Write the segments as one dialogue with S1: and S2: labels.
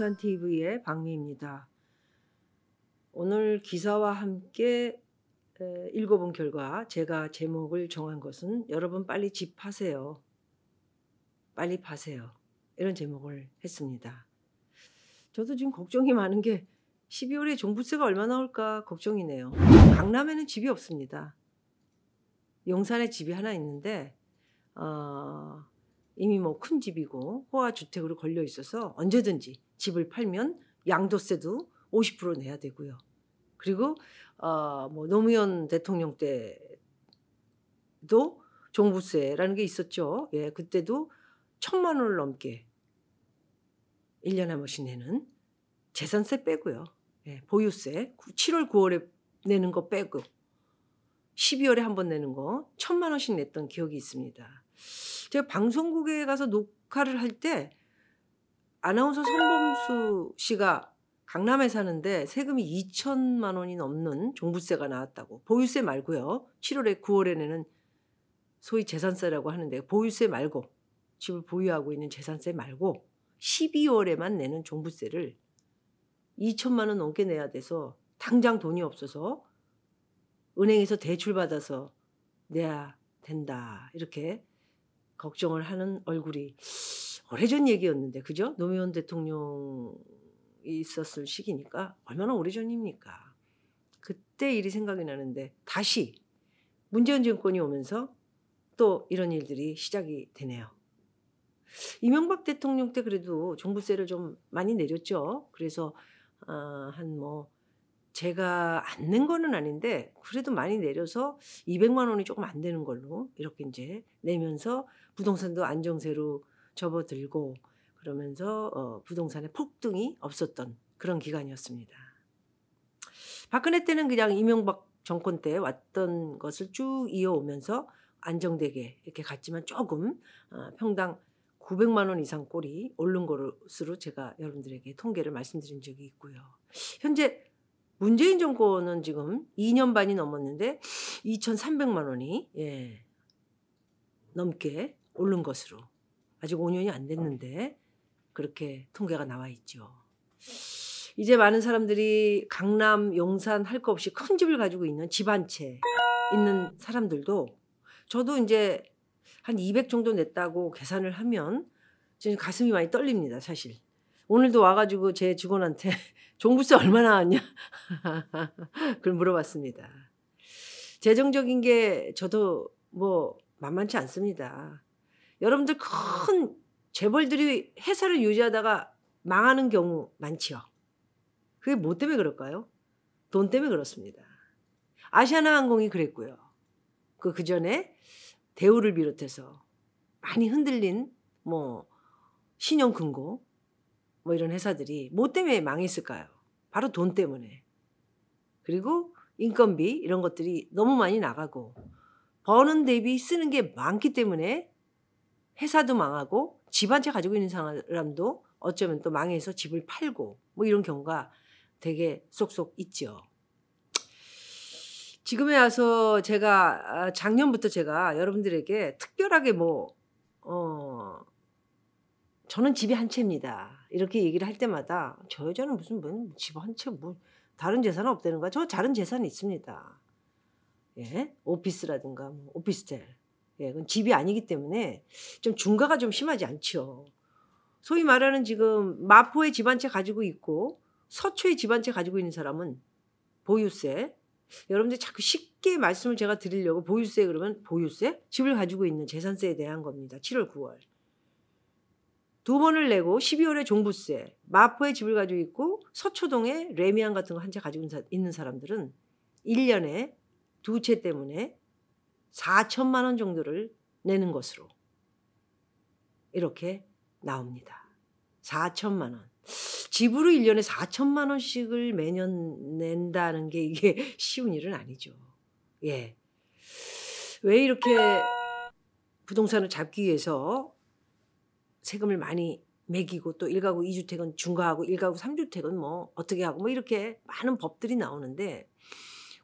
S1: 부동산 TV의 박미입니다. 오늘 기사와 함께 읽어본 결과 제가 제목을 정한 것은 여러분 빨리 집 파세요. 빨리 파세요. 이런 제목을 했습니다. 저도 지금 걱정이 많은 게 12월에 종부세가 얼마 나올까 걱정이네요. 강남에는 집이 없습니다. 용산에 집이 하나 있는데 이미 뭐 큰 집이고 호화주택으로 걸려 있어서 언제든지 집을 팔면 양도세도 50% 내야 되고요. 그리고 뭐 노무현 대통령 때도 종부세라는 게 있었죠. 예, 그때도 1,000만 원을 넘게 1년에 한 번씩 내는 재산세 빼고요. 예, 보유세 7월 9월에 내는 거 빼고 12월에 한 번 내는 거 1,000만 원씩 냈던 기억이 있습니다. 제가 방송국에 가서 녹화를 할 때 아나운서 손범수 씨가 강남에 사는데 세금이 2천만 원이 넘는 종부세가 나왔다고. 보유세 말고요. 7월에 9월에 내는 소위 재산세라고 하는데 보유세 말고 집을 보유하고 있는 재산세 말고 12월에만 내는 종부세를 2천만 원 넘게 내야 돼서 당장 돈이 없어서 은행에서 대출받아서 내야 된다. 이렇게 걱정을 하는 얼굴이 오래전 얘기였는데 그죠? 노무현 대통령이 있었을 시기니까 얼마나 오래전입니까? 그때 일이 생각이 나는데 다시 문재인 정권이 오면서 또 이런 일들이 시작이 되네요. 이명박 대통령 때 그래도 종부세를 좀 많이 내렸죠. 그래서 한 뭐 제가 안 낸 거는 아닌데 그래도 많이 내려서 200만 원이 조금 안 되는 걸로 이렇게 이제 내면서 부동산도 안정세로 접어들고 그러면서 부동산에 폭등이 없었던 그런 기간이었습니다. 박근혜 때는 그냥 이명박 정권 때 왔던 것을 쭉 이어오면서 안정되게 이렇게 갔지만 조금 평당 900만 원 이상 꼴이 오른 것으로 제가 여러분들에게 통계를 말씀드린 적이 있고요. 현재 문재인 정권은 지금 2년 반이 넘었는데 2,300만 원이 넘게 오른 것으로 아직 5년이 안 됐는데 그렇게 통계가 나와 있죠. 이제 많은 사람들이 강남, 용산 할 거 없이 큰 집을 가지고 있는 집 한 채 있는 사람들도 저도 이제 한 200 정도 냈다고 계산을 하면 지금 가슴이 많이 떨립니다, 사실. 오늘도 와가지고 제 직원한테 종부세 얼마 나왔냐 그걸 물어봤습니다. 재정적인 게 저도 뭐 만만치 않습니다. 여러분들 큰 재벌들이 회사를 유지하다가 망하는 경우 많지요. 그게 뭐 때문에 그럴까요? 돈 때문에 그렇습니다. 아시아나항공이 그랬고요. 그 전에 대우를 비롯해서 많이 흔들린 뭐 신용금고 뭐 이런 회사들이 뭐 때문에 망했을까요? 바로 돈 때문에. 그리고 인건비 이런 것들이 너무 많이 나가고 버는 대비 쓰는 게 많기 때문에 회사도 망하고 집 한 채 가지고 있는 사람도 어쩌면 또 망해서 집을 팔고 뭐 이런 경우가 되게 쏙쏙 있죠. 지금에 와서 제가 작년부터 제가 여러분들에게 특별하게 저는 집이 한 채입니다. 이렇게 얘기를 할 때마다 저 여자는 무슨 집 한 채 뭐 다른 재산은 없다는 거야? 저 다른 재산이 있습니다. 예, 오피스라든가 뭐 오피스텔. 예, 그건 집이 아니기 때문에 좀 중과가 좀 심하지 않죠. 소위 말하는 지금 마포에 집 한 채 가지고 있고 서초에 집 한 채 가지고 있는 사람은 보유세. 여러분들 자꾸 쉽게 말씀을 제가 드리려고 보유세 그러면 보유세? 집을 가지고 있는 재산세에 대한 겁니다. 7월 9월. 2번을 내고 12월에 종부세. 마포에 집을 가지고 있고 서초동에 레미안 같은 거 한 채 가지고 있는 사람들은 1년에 2채 때문에 4천만 원 정도를 내는 것으로 이렇게 나옵니다. 4천만 원. 집으로 1년에 4천만 원씩을 매년 낸다는 게 이게 쉬운 일은 아니죠. 예. 왜 이렇게 부동산을 잡기 위해서 세금을 많이 매기고 또 1가구 2주택은 중과하고 1가구 3주택은 뭐 어떻게 하고 뭐 이렇게 많은 법들이 나오는데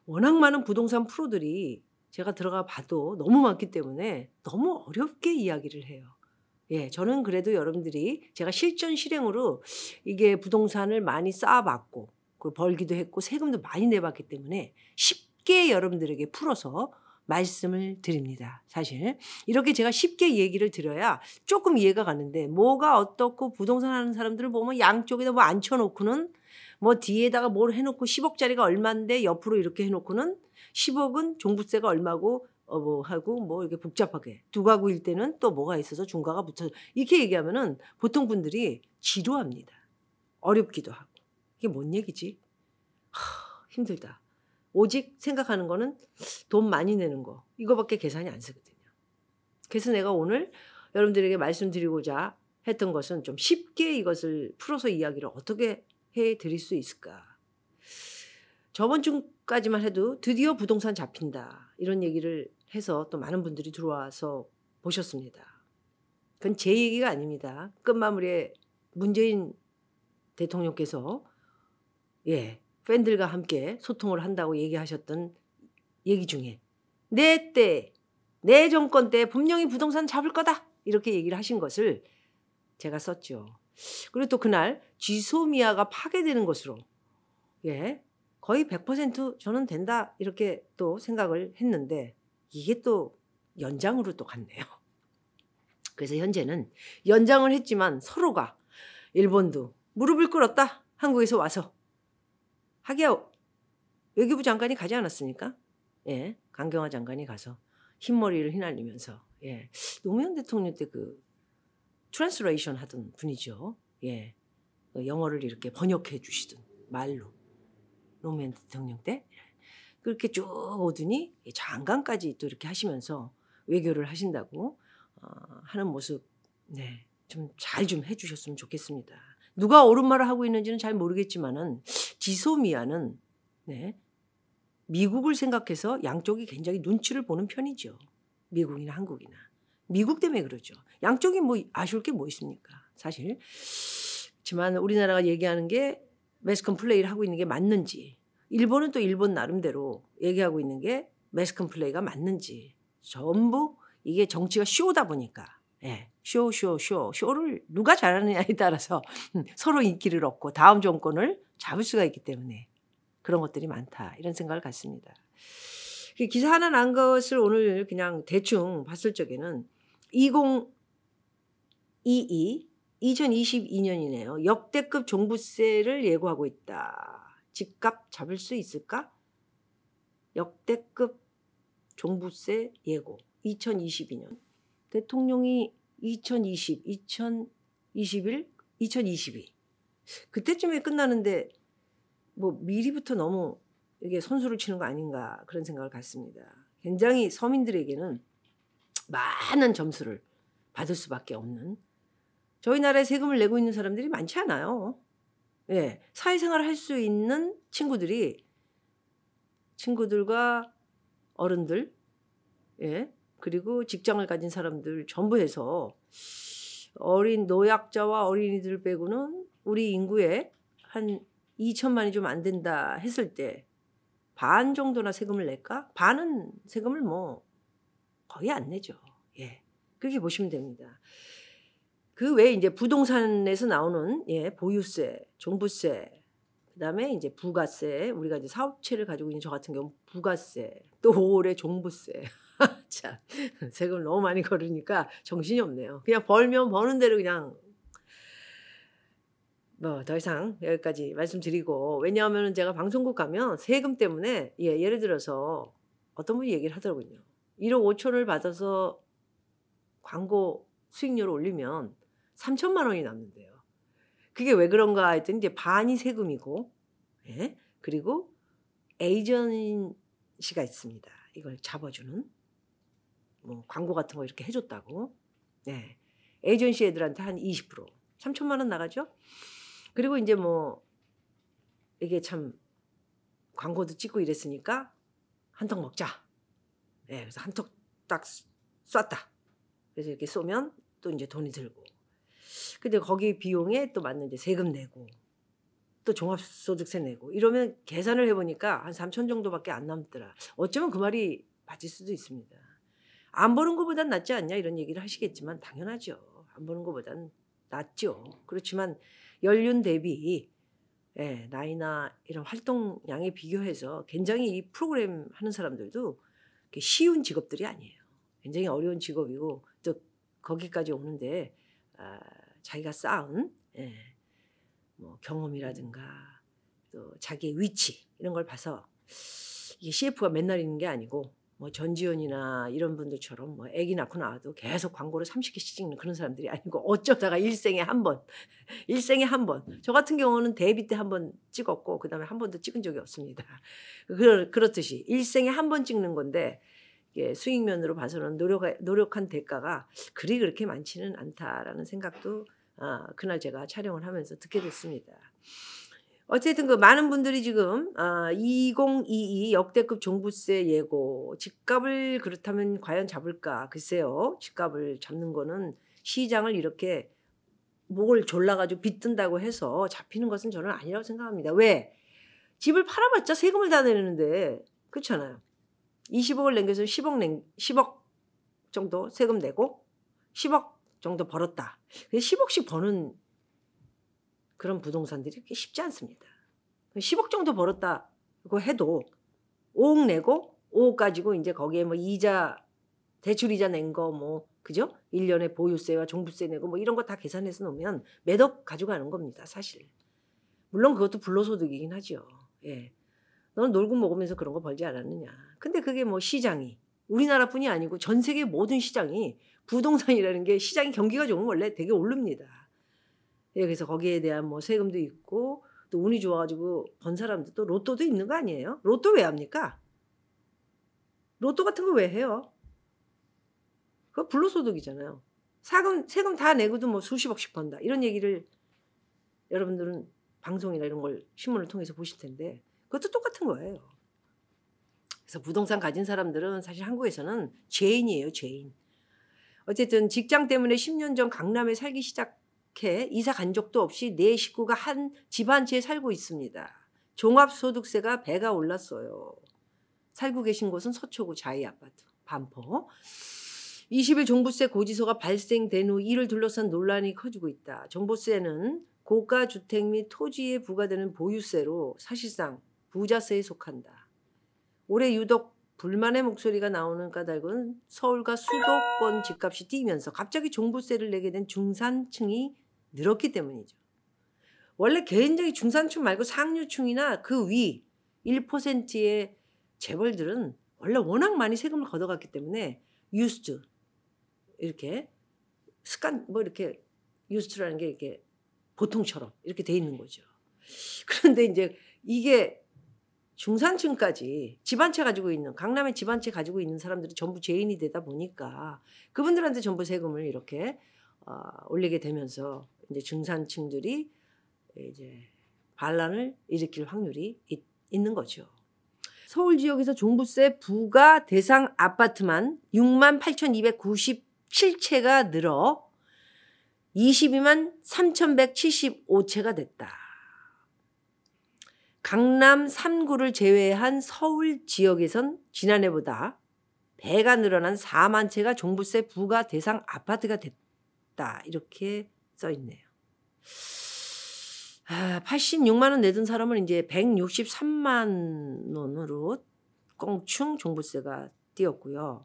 S1: 워낙 많은 부동산 프로들이 제가 들어가 봐도 너무 많기 때문에 너무 어렵게 이야기를 해요. 예. 저는 그래도 여러분들이 제가 실전 실행으로 이게 부동산을 많이 쌓아 봤고 그 벌기도 했고 세금도 많이 내 봤기 때문에 쉽게 여러분들에게 풀어서 말씀을 드립니다 사실. 이렇게 제가 쉽게 얘기를 드려야 쪼끔 이해가 가는데 뭐가 어떻고 부동산 하는 사람들을 보면 양쪽에다 뭐 앉혀 놓고는 뭐 뒤에다가 뭘 해 놓고 10억 짜리가 얼만데 옆으로 이렇게 해 놓고는 10억은 종부세가 얼마고 뭐 하고 뭐 이렇게 복잡하게 두 가구일 때는 또 뭐가 있어서 중과가 붙어 이렇게 얘기하면은 보통 분들이 지루합니다. 어렵기도 하고. 이게 뭔 얘기지? 힘들다. 오직 생각하는 거는 돈 많이 내는 거 이거밖에 계산이 안 서거든요. 그래서 내가 오늘 여러분들에게 말씀드리고자 했던 것은 좀 쉽게 이것을 풀어서 이야기를 어떻게 해 드릴 수 있을까. 저번 주까지만 해도 "드디어 부동산 잡힌다." 이런 얘기를 해서 또 많은 분들이 들어와서 보셨습니다. 그건 제 얘기가 아닙니다. 끝마무리에 문재인 대통령께서 예 팬들과 함께 소통을 한다고 얘기하셨던 얘기 중에 "내 때, 내 정권 때 분명히 부동산 잡을 거다." 이렇게 얘기를 하신 것을 제가 썼죠. 그리고 또 그날 지소미아가 파괴되는 것으로 예 거의 100% 저는 된다 이렇게 또 생각을 했는데 이게 또 연장으로 또 갔네요. 그래서 현재는 연장을 했지만 서로가 일본도 무릎을 꿇었다. 한국에서 와서. 하기야 외교부 장관이 가지 않았습니까? 예. 강경화 장관이 가서 흰머리를 휘날리면서 예. 노무현 대통령 때 그 트랜스레이션 하던 분이죠. 예. 영어를 이렇게 번역해 주시던 말로. 노무현 대통령 때. 그렇게 쭉 오더니 장관까지 또 이렇게 하시면서 외교를 하신다고 하는 모습 네. 좀 잘 좀 해 주셨으면 좋겠습니다. 누가 옳은 말을 하고 있는지는 잘 모르겠지만은 지소미아는 네. 미국을 생각해서 양쪽이 굉장히 눈치를 보는 편이죠. 미국이나 한국이나. 미국 때문에 그러죠. 양쪽이 뭐 아쉬울 게 뭐 있습니까 사실. 그렇지만 우리나라가 얘기하는 게 매스컴 플레이를 하고 있는 게 맞는지 일본은 또 일본 나름대로 얘기하고 있는 게 매스컴 플레이가 맞는지 전부 이게 정치가 쇼다 보니까 예. 쇼를 누가 잘하느냐에 따라서 서로 인기를 얻고 다음 정권을 잡을 수가 있기 때문에 그런 것들이 많다. 이런 생각을 갖습니다. 기사 하나 난 것을 오늘 그냥 대충 봤을 적에는 2022년이네요. 역대급 종부세를 예고하고 있다. 집값 잡을 수 있을까? 역대급 종부세 예고. 2022년. 대통령이 2021, 2022 그때쯤에 끝나는데 뭐 미리부터 너무 이게 선수를 치는 거 아닌가 그런 생각을 갖습니다. 굉장히 서민들에게는 많은 점수를 받을 수밖에 없는 저희 나라에 세금을 내고 있는 사람들이 많지 않아요. 예. 사회생활을 할 수 있는 친구들과 어른들 예. 그리고 직장을 가진 사람들 전부 해서 어린 노약자와 어린이들 빼고는 우리 인구의 한 2천만이 좀 안 된다 했을 때 반 정도나 세금을 낼까? 반은 세금을 뭐 거의 안 내죠. 예. 그렇게 보시면 됩니다. 그 외에 인제 부동산에서 나오는 예 보유세, 종부세 그다음에 인제 부가세 우리가 이제 사업체를 가지고 있는 저 같은 경우는 부가세 또 올해 종부세 참 세금을 너무 많이 거르니까 정신이 없네요. 그냥 벌면 버는 대로 그냥 뭐 더 이상 여기까지 말씀드리고 왜냐하면은 제가 방송국 가면 세금 때문에 예 예를 들어서 어떤 분이 얘기를 하더군요. 1억 5천을 받아서 광고 수익률을 올리면 3천만 원이 남는대요. 그게 왜 그런가 했더니 이제 반이 세금이고 예 그리고 에이전시가 있습니다. 이걸 잡아주는 뭐 광고 같은 거 이렇게 해 줬다고. 네. 에이전시 애들한테 한 20% 3천만 원 나가죠. 그리고 인제 뭐 이게 참 광고도 찍고 이랬으니까 "한턱 먹자." 예 그래서 한턱 딱 쐈다. 그래서 이렇게 쏘면 또 인제 돈이 들고. 근데 거기 비용에 또 맞는 이제 세금 내고 또 종합소득세 내고 이러면 계산을 해 보니까 한 3천 정도밖에 안 남더라. 어쩌면 그 말이 맞을 수도 있습니다. "안 버는 것보단 낫지 않냐?" 이런 얘기를 하시겠지만 당연하죠. 안 버는 것보다는 낫죠. 그렇지만 연륜 대비 예, 나이나 이런 활동량에 비교해서 굉장히 이 프로그램 하는 사람들도 쉬운 직업들이 아니에요. 굉장히 어려운 직업이고 또 거기까지 오는데 자기가 쌓은 예, 뭐 경험이라든가 또 자기의 위치 이런 걸 봐서 이게 CF가 맨날 있는 게 아니고 뭐 전지현이나 이런 분들처럼 뭐 아기 낳고 나와도 계속 광고를 30개씩 찍는 그런 사람들이 아니고 어쩌다가 일생에 한 번, 일생에 한 번. 저 같은 경우는 데뷔 때 한 번 찍었고 그다음에 한 번도 찍은 적이 없습니다. 그렇듯이 일생에 한 번 찍는 건데 이게 수익면으로 봐서는 노력한 대가가 그리 그렇게 많지는 않다라는 생각도 그날 제가 촬영을 하면서 듣게 됐습니다. 어쨌든 그 많은 분들이 지금 2022 역대급 종부세 예고 집값을 그렇다면 과연 잡을까? 글쎄요. 집값을 잡는 거는 시장을 이렇게 목을 졸라가지고 빗든다고 해서 잡히는 것은 저는 아니라고 생각합니다. 왜? 집을 팔아봤자 세금을 다 내는데 그렇잖아요. 20억을 남겨서 10억 정도 세금 내고 10억 정도 벌었다. 10억씩 버는 그런 부동산들이 그렇게 쉽지 않습니다. 10억 정도 벌었다고 해도 5억 내고 5억 가지고 이제 거기에 뭐 이자 대출 이자 낸 거 뭐 그죠? 1년에 보유세와 종부세 내고 뭐 이런 거 다 계산해서 놓으면 몇 억 가져가는 겁니다, 사실. 물론 그것도 불로소득이긴 하죠. 예. 넌 놀고 먹으면서 그런 거 벌지 않았느냐. 근데 그게 뭐 시장이 우리나라뿐이 아니고 전 세계 모든 시장이 부동산이라는 게 시장이 경기가 좋으면 원래 되게 오릅니다. 예, 그래서 거기에 대한 뭐 세금도 있고 또 운이 좋아가지고 번 사람도 또 로또도 있는 거 아니에요? 로또 왜 합니까? 로또 같은 거 왜 해요? 그거 불로소득이잖아요. 세금 다 내고도 뭐 수십억씩 번다. 이런 얘기를 여러분들은 방송이나 이런 걸 신문을 통해서 보실 텐데 그것도 똑같은 거예요. 그래서 부동산 가진 사람들은 사실 한국에서는 죄인이에요, 죄인. 어쨌든 직장 때문에 10년 전 강남에 살기 시작해 이사 간 적도 없이 내 식구가 한 집 한 채에 살고 있습니다. 종합소득세가 배가 올랐어요. 살고 계신 곳은 서초구 자이아파트, 반포. 20일 종부세 고지서가 발생된 후 이를 둘러싼 논란이 커지고 있다. 종부세는 고가 주택 및 토지에 부과되는 보유세로 사실상 부자세에 속한다. 올해 유독 불만의 목소리가 나오는 까닭은 서울과 수도권 집값이 뛰면서 갑자기 종부세를 내게 된 중산층이 늘었기 때문이죠. 원래 굉장히 중산층 말고 상류층이나 그 위 1%의 재벌들은 원래 워낙 많이 세금을 걷어갔기 때문에 used 이렇게 습관 뭐 이렇게 used라는 게 이렇게 보통처럼 이렇게 돼 있는 거죠. 그런데 이제 이게 중산층까지 집 한 채 가지고 있는 강남에 집 한 채 가지고 있는 사람들이 전부 죄인이 되다 보니까 그분들한테 전부 세금을 이렇게 올리게 되면서 이제 중산층들이 이제 반란을 일으킬 확률이 있는 거죠. 서울 지역에서 종부세 부과 대상 아파트만 68,297채가 늘어 22만 3,175채가 됐다. 강남 3구를 제외한 서울 지역에선 지난해보다 배가 늘어난 4만 채가 종부세 부과 대상 아파트가 됐다. 이렇게 써 있네요. 86만 원 내던 사람은 이제 163만 원으로 껑충 종부세가 뛰었고요.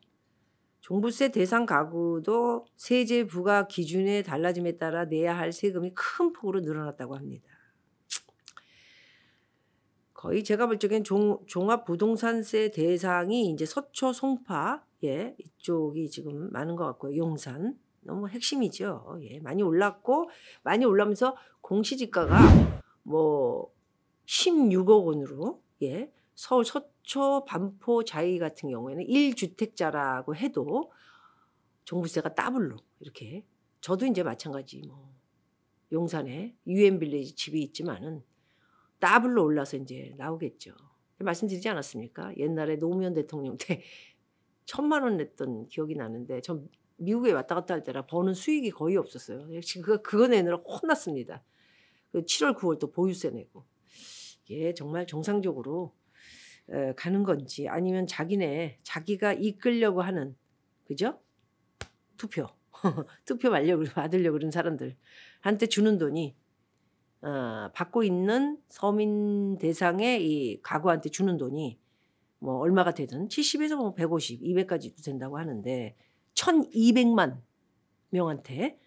S1: 종부세 대상 가구도 세제 부과 기준의 달라짐에 따라 내야 할 세금이 큰 폭으로 늘어났다고 합니다. 거의 제가 볼 적엔 종합부동산세 대상이 이제 서초, 송파 예, 이쪽이 지금 많은 것 같고요. 용산 너무 핵심이죠. 예, 많이 올랐고 많이 올라면서 공시지가가 뭐 16억 원으로 예, 서울 서초, 반포, 자이 같은 경우에는 1주택자라고 해도 종부세가 더블로 이렇게 저도 이제 마찬가지 뭐 용산에 유엔빌리지 집이 있지만은 더블로 올라서 이제 나오겠죠. 말씀드리지 않았습니까? 옛날에 노무현 대통령 때 1,000만 원 냈던 기억이 나는데 전 미국에 왔다 갔다 할 때라 버는 수익이 거의 없었어요. 역시 그거 내느라 혼났습니다. 7월 9월 또 보유세 내고. 이게 정말 정상적으로 가는 건지 아니면 자기가 이끌려고 하는 그죠? 투표 투표 받으려고 그런 사람들한테 주는 돈이 받고 있는 서민 대상의 이 가구한테 주는 돈이 뭐 얼마가 되든 70에서 뭐 150, 200까지도 된다고 하는데 1200만 명한테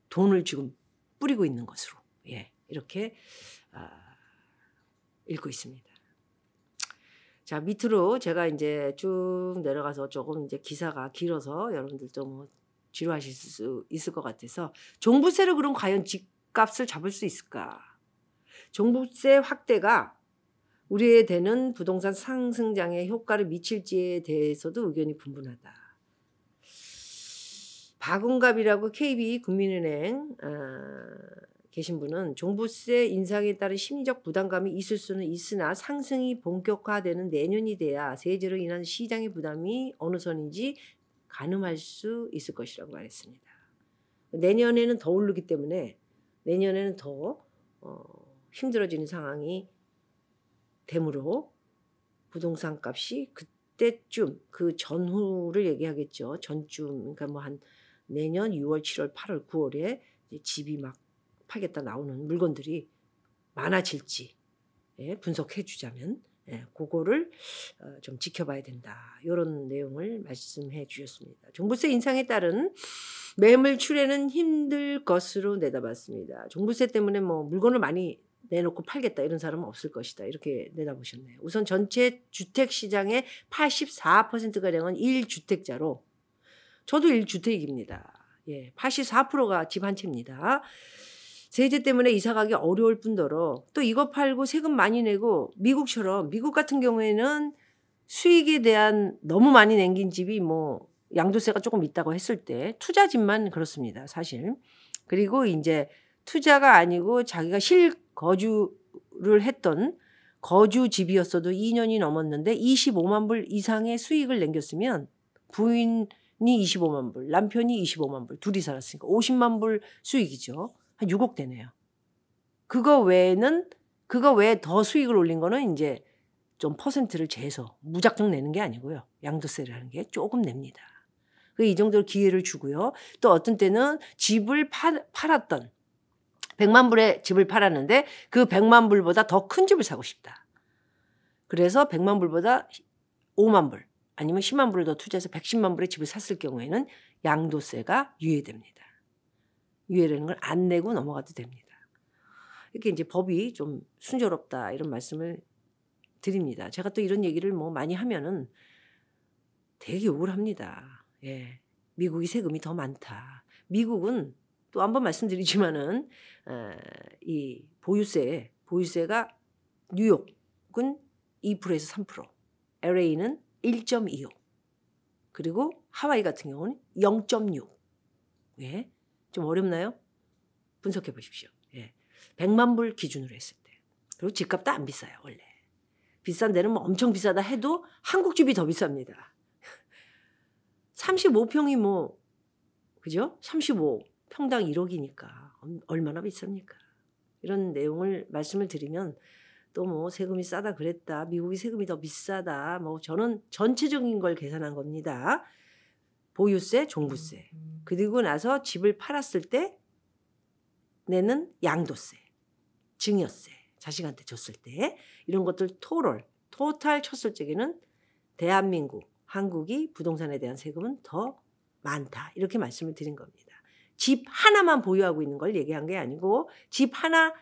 S1: 돈을 지금 뿌리고 있는 것으로 이렇게 읽고 있습니다. 자, 밑으로 제가 이제 쭉 내려가서 조금 이제 기사가 길어서 여러분들도 뭐 지루하실 수 있을 것 같아서 종부세로 그럼 과연 집값을 잡을 수 있을까? 종부세 확대가 우리에 대는 부동산 상승장에 효과를 미칠지에 대해서도 의견이 분분하다. 박은갑이라고 KB 국민은행 계신 분은 종부세 인상에 따른 심리적 부담감이 있을 수는 있으나 상승이 본격화되는 내년이 돼야 세제로 인한 시장의 부담이 어느 선인지 가늠할 수 있을 것이라고 말했습니다. 내년에는 더 오르기 때문에 내년에는 더 힘들어지는 상황이 되므로 부동산 값이 그때쯤 그 전후를 얘기하겠죠. 전쯤 그러니까 뭐 한 내년 6월, 7월, 8월, 9월에 집이 막 팔겠다 나오는 물건들이 많아질지 분석해 주자면 그거를 좀 지켜봐야 된다. 이런 내용을 말씀해 주셨습니다. 종부세 인상에 따른 매물 출애는 힘들 것으로 내다봤습니다. 종부세 때문에 뭐 물건을 많이 내놓고 팔겠다 이런 사람은 없을 것이다. 이렇게 내다보셨네요. 우선 전체 주택시장의 84%가량은 1주택자로 저도 1주택입니다. 84%가 집 한 채입니다. 세제 때문에 이사 가기 어려울 뿐더러 또 이거 팔고 세금 많이 내고 미국처럼 미국 같은 경우에는 수익에 대한 너무 많이 남긴 집이 뭐 양도세가 조금 있다고 했을 때 투자집만 그렇습니다. 사실. 그리고 이제 투자가 아니고 자기가 실거주를 했던 거주집이었어도 2년이 넘었는데 25만 불 이상의 수익을 남겼으면 부인이 25만 불, 남편이 25만 불, 둘이 살았으니까 50만 불 수익이죠. 한 6억 되네요. 그거 외에 더 수익을 올린 거는 이제 좀 퍼센트를 재서 무작정 내는 게 아니고요. 양도세를 하는 게 조금 냅니다. 이 정도로 기회를 주고요. 또 어떤 때는 집을 팔았던 100만 불의 집을 팔았는데 그 100만 불보다 더 큰 집을 사고 싶다. 그래서 100만 불보다 5만 불 아니면 10만 불을 더 투자해서 110만 불의 집을 샀을 경우에는 양도세가 유예됩니다. 유예라는 걸 안 내고 넘어가도 됩니다. 이렇게 이제 법이 좀 순조롭다 이런 말씀을 드립니다. 제가 또 이런 얘기를 뭐 많이 하면은 되게 욕을 합니다. 미국이 세금이 더 많다. 미국은 또 한번 말씀드리지만은 이 보유세가 뉴욕은 2%에서 3%, LA는 1.25, 그리고 하와이 같은 경우는 0.6. 좀 어렵나요? 분석해 보십시오. 100만 불 기준으로 했을 때. 그리고 집값도 안 비싸요, 원래. 비싼 데는 뭐 엄청 비싸다 해도 한국 집이 더 비쌉니다. 35평이 뭐 그죠? 35평당 1억이니까 얼마나 비쌉니까? 이런 내용을 말씀을 드리면 또 뭐 세금이 싸다 그랬다. 미국이 세금이 더 비싸다. 뭐 저는 전체적인 걸 계산한 겁니다. 보유세, 종부세. 그리고 나서 집을 팔았을 때 내는 양도세, 증여세, 자식한테 줬을 때 이런 것들 토탈 쳤을 적에는 대한민국, 한국이 부동산에 대한 세금은 더 많다. 이렇게 말씀을 드린 겁니다. 집 하나만 보유하고 있는 걸 얘기한 게 아니고 집 하나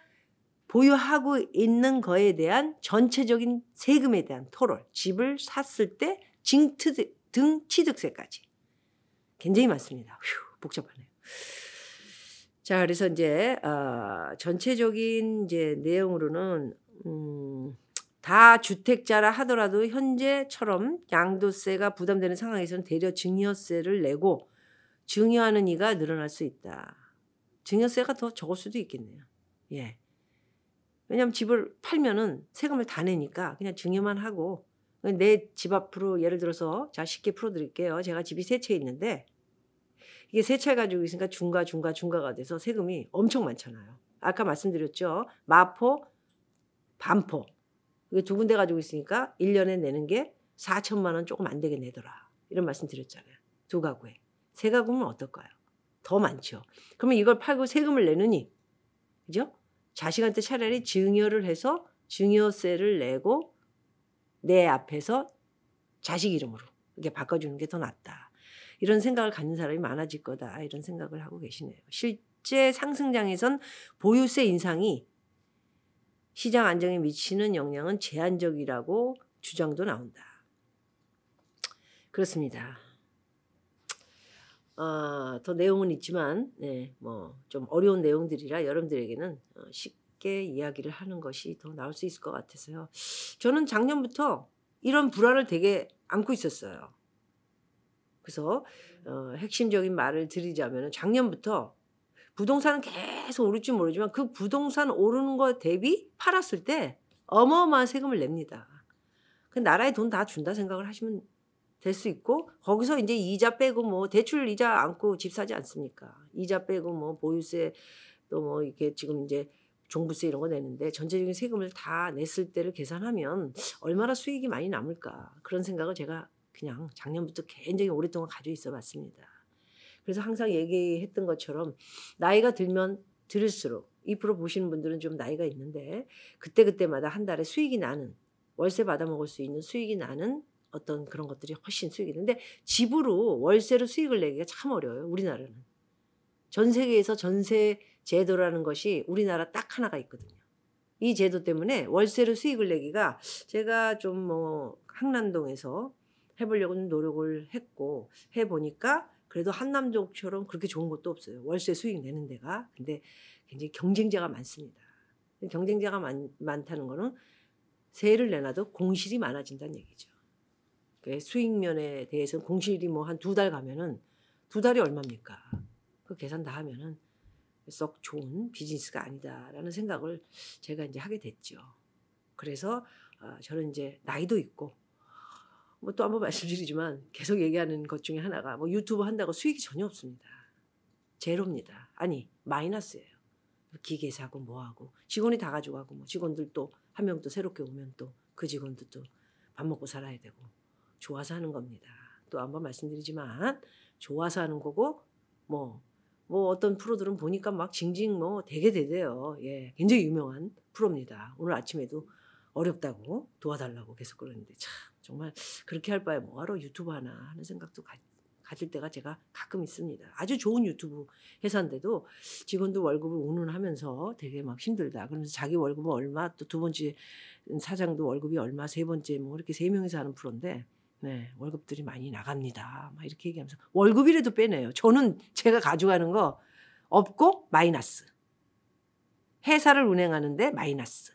S1: 보유하고 있는 거에 대한 전체적인 세금에 대한 토럴, 집을 샀을 때 등 취득세까지 굉장히 많습니다. 복잡하네요. 자, 그래서 이제 전체적인 이제 내용으로는 다 주택자라 하더라도 현재처럼 양도세가 부담되는 상황에서는 대려 증여세를 내고 증여하는 이가 늘어날 수 있다. 증여세가 더 적을 수도 있겠네요. 왜냐하면 집을 팔면은 세금을 다 내니까 그냥 증여만 하고 내 집 앞으로 예를 들어서 자 쉽게 풀어드릴게요. 제가 집이 3채 있는데 이게 3채 가지고 있으니까 중가가 돼서 세금이 엄청 많잖아요. 아까 말씀드렸죠. 마포, 반포. 이게 2군데 가지고 있으니까 1년에 내는 게 4천만 원 조금 안 되게 내더라. 이런 말씀 드렸잖아요. 2가구에. 세가구는 어떨까요? 더 많죠. 그러면 이걸 팔고 세금을 내느니, 그죠? 자식한테 차라리 증여를 해서 증여세를 내고 내 앞에서 자식 이름으로 이렇게 바꿔주는 게 더 낫다. 이런 생각을 갖는 사람이 많아질 거다. 이런 생각을 하고 계시네요. 실제 상승장에선 보유세 인상이 시장 안정에 미치는 영향은 제한적이라고 주장도 나온다. 그렇습니다. 더 내용은 있지만 뭐 좀 어려운 내용들이라 여러분들에게는 쉽게 이야기를 하는 것이 더 나을 수 있을 것 같아서요. 저는 작년부터 이런 불안을 되게 안고 있었어요. 그래서 핵심적인 말을 드리자면 작년부터 부동산은 계속 오를지 모르지만 그 부동산 오르는 거 대비 팔았을 때 어마어마한 세금을 냅니다. 그 나라에 돈 다 준다 생각을 하시면 될 수 있고 거기서 인제 이자 빼고 뭐 대출 이자 안고 집 사지 않습니까? 이자 빼고 뭐 보유세 또 뭐 이렇게 지금 인제 종부세 이런 거 내는데 전체적인 세금을 다 냈을 때를 계산하면 '얼마나 수익이 많이 남을까.' 그런 생각을 제가 그냥 작년부터 굉장히 오랫동안 가지고 있어 왔습니다. 그래서 항상 얘기했던 것처럼 나이가 들면 들을수록 이 프로 보시는 분들은 좀 나이가 있는데 그때그때마다 한 달에 수익이 나는 월세 받아 먹을 수 있는 수익이 나는 어떤 그런 것들이 훨씬 수익이 있는데 집으로 월세로 수익을 내기가 참 어려워요 우리나라는. 전 세계에서 전세 제도라는 것이 우리나라 딱 하나가 있거든요. 이 제도 때문에 월세로 수익을 내기가 제가 좀 뭐 한남동에서 해 보려고는 노력을 했고 해 보니까 그래도 한남동처럼 그렇게 좋은 곳도 없어요 월세 수익 내는 데가. 근데 굉장히 경쟁자가 많습니다. 경쟁자가 많다는 거는 세를 내놔도 공실이 많아진다는 얘기죠. 그 수익 면에 대해서는 공실이 뭐 한 2달 가면은 2달이 얼마입니까? 그 계산 다 하면은 '썩 좋은 비즈니스가 아니다.'라는 생각을 제가 인제 하게 됐죠. 그래서 저는 인제 나이도 있고 뭐 또 한 번 말씀드리지만 계속 얘기하는 것 중에 하나가 뭐 유튜브 한다고 수익이 전혀 없습니다. 제로입니다. 아니 마이너스예요. 기계 사고 뭐 하고 직원이 다 가져가고 뭐 직원들 또 한 명 또 새롭게 오면 또 그 직원도 또 밥 먹고 살아야 되고 좋아서 하는 겁니다. 또 한 번 말씀드리지만 좋아서 하는 거고 뭐 어떤 프로들은 보니까 막 징징 뭐 되게 되대요. 예. 굉장히 유명한 프로입니다. 오늘 아침에도 어렵다고 도와달라고 계속 그러는데 참 정말 '그렇게 할 바에 뭐하러 유튜브 하나.' 하는 생각도 가질 때가 제가 가끔 있습니다. 아주 좋은 유튜브 회사인데도 직원들 월급을 운운하면서 되게 막 힘들다. 그러면서 자기 월급은 얼마 또 두 번째 사장도 월급이 얼마 세 번째 뭐 이렇게 세 명이서 하는 프로인데 네 월급들이 많이 나갑니다. 막 이렇게 얘기하면서 월급이라도 빼내요. 저는 제가 가져가는 거 없고 마이너스. 회사를 운행하는데 마이너스.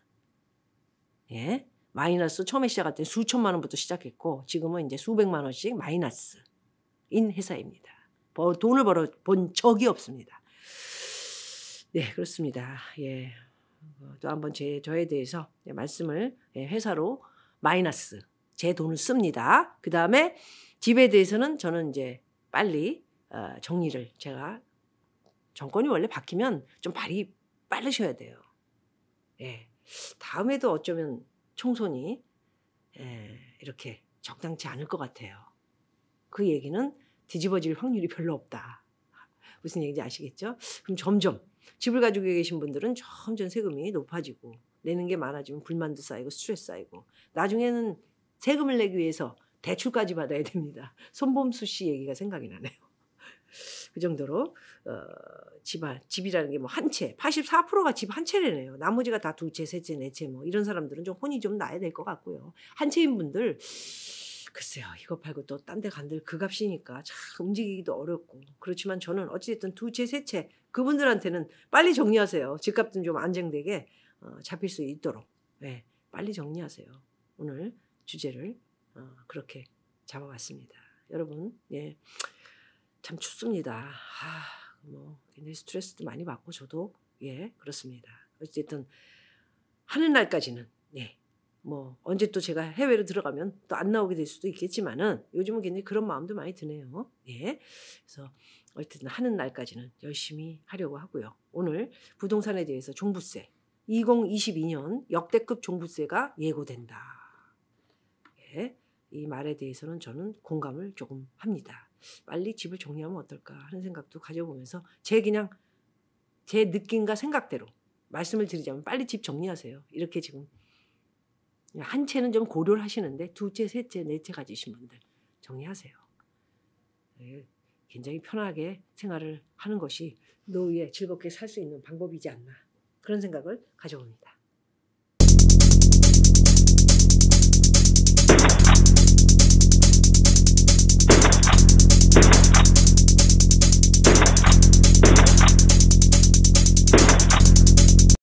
S1: 예. 마이너스 처음에 시작할 때 수천만 원부터 시작했고 지금은 인제 수백만 원씩 마이너스인 회사입니다. 돈을 벌어 본 적이 없습니다. 네 그렇습니다. 예. 또 한번 저에 대해서 말씀을 회사로 마이너스 제 돈을 씁니다. 그다음에 집에 대해서는 저는 인제 빨리 정리를 제가 정권이 원래 바뀌면 좀 발이 빠르셔야 돼요. 예. 다음에도 어쩌면 총선이 이렇게 적당치 않을 것 같아요. 그 얘기는 뒤집어질 확률이 별로 없다. 무슨 얘기인지 아시겠죠? 그럼 점점 집을 가지고 계신 분들은 점점 세금이 높아지고 내는 게 많아지면 불만도 쌓이고 스트레스 쌓이고 나중에는 세금을 내기 위해서 대출까지 받아야 됩니다. 손범수 씨 얘기가 생각이 나네요. 그 정도로 집이라는 게 뭐 한 채 84%가 집 한 채래네요. 나머지가 다 두 채, 세 채, 네 채 뭐 이런 사람들은 좀 혼이 좀 나야 될 것 같고요. 한 채인 분들 글쎄요. 이거 팔고 또 딴 데 간들 그 값이니까 참 움직이기도 어렵고 그렇지만 저는 어찌 됐든 두 채, 세 채 그분들한테는 빨리 정리하세요. 집값은 좀 안정되게 잡힐 수 있도록. 네. 빨리 정리하세요. 오늘 주제를 그렇게 잡아 봤습니다. 여러분 예. 참 춥습니다. 뭐 굉장히 스트레스도 많이 받고 저도 예 그렇습니다. 어쨌든 하는 날까지는 뭐 언제 또 제가 해외로 들어가면 또 안 나오게 될 수도 있겠지만은 요즘은 굉장히 그런 마음도 많이 드네요. 예. 그래서 어쨌든 하는 날까지는 열심히 하려고 하고요. 오늘 부동산에 대해서 종부세 2022년 역대급 종부세가 예고된다. 예. 이 말에 대해서는 저는 공감을 조금 합니다. 빨리 집을 정리하면 어떨까 하는 생각도 가져보면서 제 느낌과 생각대로 말씀을 드리자면 빨리 집 정리하세요. 이렇게 지금 한 채는 좀 고려를 하시는데 2채, 3채, 4채 가지신 분들 정리하세요. 예, 굉장히 편하게 생활을 하는 것이 노후에 즐겁게 살 수 있는 방법이지 않나 그런 생각을 가져봅니다.